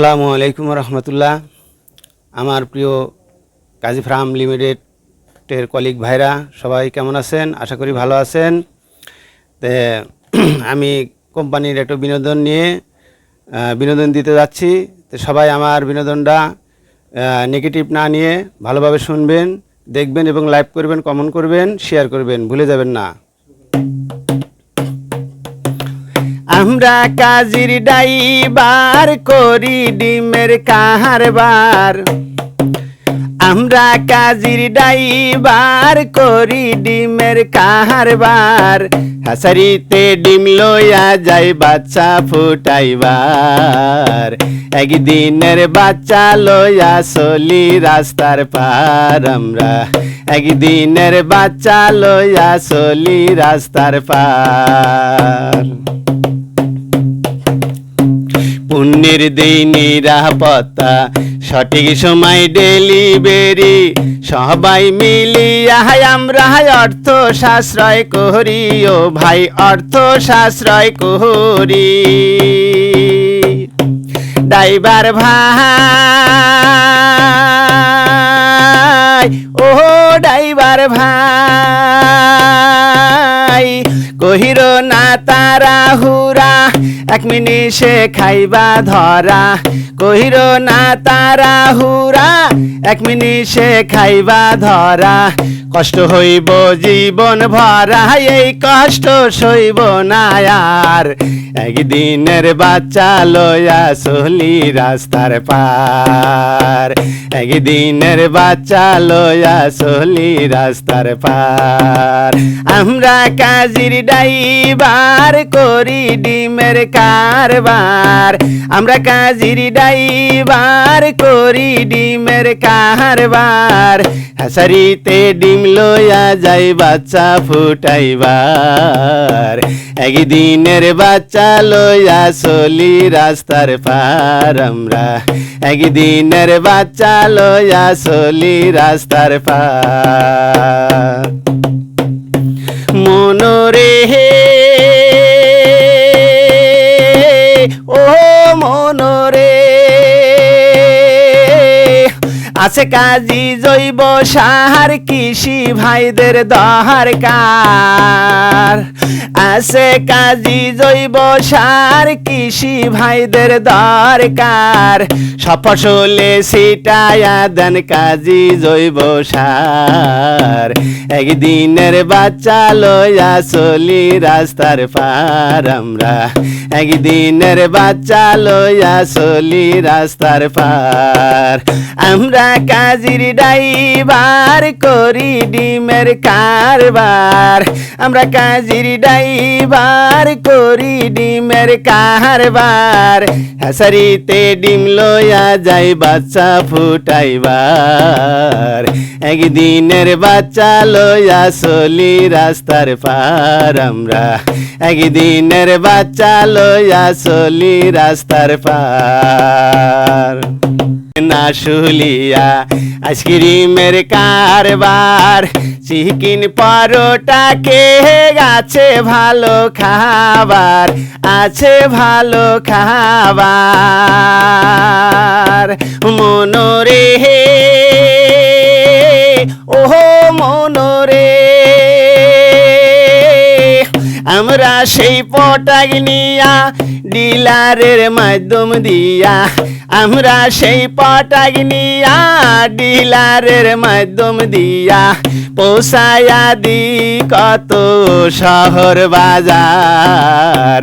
আসসালামু আলাইকুম রহমতুল্লাহ। আমার প্রিয় কাজী ফার্ম লিমিটেডের কলিগ ভাইরা সবাই কেমন আছেন? আশা করি ভালো আছেন। তে আমি কোম্পানির একটা বিনোদন দিতে যাচ্ছি। তো সবাই আমার বিনোদনটা নেগেটিভ না নিয়ে ভালোভাবে শুনবেন, দেখবেন এবং লাইক করবেন, কমেন্ট করবেন, শেয়ার করবেন, ভুলে যাবেন না। আমরা কাজীর ডাইবার করি ডিমের কারবার, আমরা কাজীর ডাইবার করি ডিমের কারবার। হাসারিতে ডিম লইয়া যাই বাচ্চা ফুটাইবার, একদিনের বাচ্চা লইয়া চলি রাস্তার পার। আমরা একদিনের বাচ্চা লইয়া চলি রাস্তার পার। পুণ্যের দেই নিরাপত্তা, সঠিক সময় ডেলিভারি, সবাই মিলিয়া আমরা অর্থ সাশ্রয় করি। ও ভাই অর্থ সাশ্রয় করি। ড্রাইভার ভাই, ও ড্রাইভার ভাই, কহির না তাড়াহুড়া, এক মিনিটে খাইবা ধরা। কহির না তাড়াহুড়া, এক মিনিটে খাইবা ধরা। কষ্ট হইব জীবন ভরা, এই কষ্ট সইব না আর। একদিনের বাচ্চা লইয়া চলি রাস্তার পার, একদিনের বাচ্চা লইয়া চলি রাস্তার পার। আমরা কাজীর ডাইবার করি ডিমের কারবার, আমরা কাজীর ডাইবার করি ডিমের কারবার। হাসারিতে ডিম লইয়া যাই বাচ্চা ফুটাইবার, একদিনের বাচ্চা লইয়া চলি রাস্তার পার। আমরা একদিনের বাচ্চা লইয়া চলি রাস্তার পার। মনরে ও মনরে আছে কাজী জৈব সার, কৃষি ভাইদের দরকার। আছে কাজী জৈব সার, কৃষি ভাইদের দরকার। সব ফসলে ছিটায়া দেন কাজী জৈব সার, একদিনের বাচ্চা লইয়া চলি রাস্তার পার। আমরা একদিনের বাচ্চা লইয়া চলি রাস্তার পার। আমরা কাজীর ডাইবার করি ডিমের কারবার, আমরা কাজীর ডাইবার করি ডিমের কারবার। হাসারিতে ডিম লইয়া যাই বাচ্চা ফুটাইবার, একদিনের বাচ্চা লইয়া চলি রাস্তার পার। আমরা একদিনের বাচ্চা লইয়া চলি রাস্তার পার। না শুলিয়া আইসক্রিমের কারবার, চিকেন পরোটা কে আছে ভালো খাবার, আছে ভালো খাবার। মনরে ও মনরে আমরা সেই পটাক নিয়া ডিলারের মাধ্যম দিয়া, আমরা সেই পটাক নিয়া ডিলারের মাধ্যম দিয়া পৌঁছায়া দি কত শহর বাজার।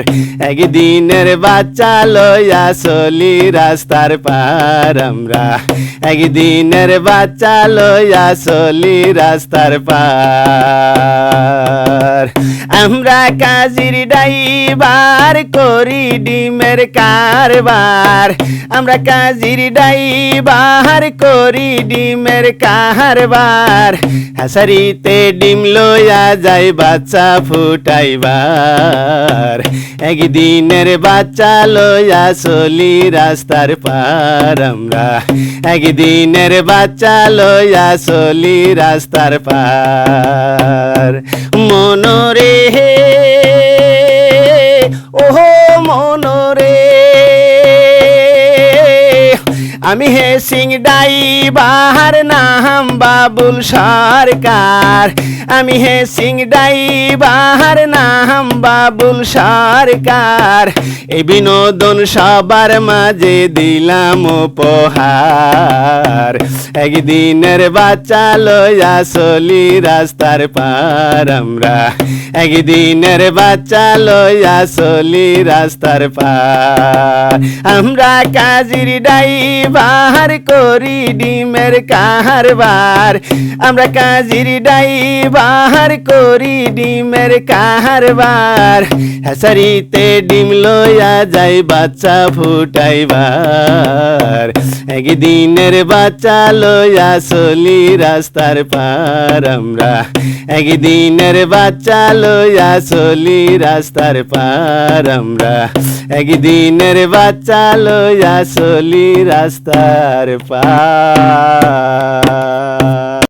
একদিনের বাচ্চা লইয়া চলি রাস্তার পার। আমরা একদিনের বাচ্চা লইয়া চলি রাস্তার পার। আমরা কাজীর ডাইবার করি ডিমের কারবার, আমরা কাজীর ডাইবার করি ডিমের কারবার। হাসারিতে ডিম লইয়া যাই বাচ্চা ফুটাইবার, একদিনের বাচ্চা লইয়া চলি রাস্তার পার। আমরা একদিনের বাচ্চা লইয়া চলি রাস্তার পার। মনরে ও মনরে আমি হে সিং ড্রাইভার নাম বাবুল সরকার, আমি হে সিং ড্রাইভার নাম বাবুল সরকার, এই বিনোদন সবার মাঝে দিলাম উপহার। একদিনের বাচ্চা লইয়া চলি রাস্তার পার আমরা, একদিনের বাচ্চা লইয়া চলি রাস্তার পার। আমরা কাজীর ড্রাইভার করি ডিমের কারবার, আমরা কাজীর ড্রাইভার করি ডিমের কারবার। হ্যাচারিতে ডিম লইয়া যাই বাচ্চা ফুটাইবার, একদিনের বাচ্চা লইয়া চলি রাস্তার পার আমরা, একদিনের বাচ্চা লইয়া চলি রাস্তার পার আমরা, একদিনের বাচ্চা লইয়া চলি রাস্তার পার।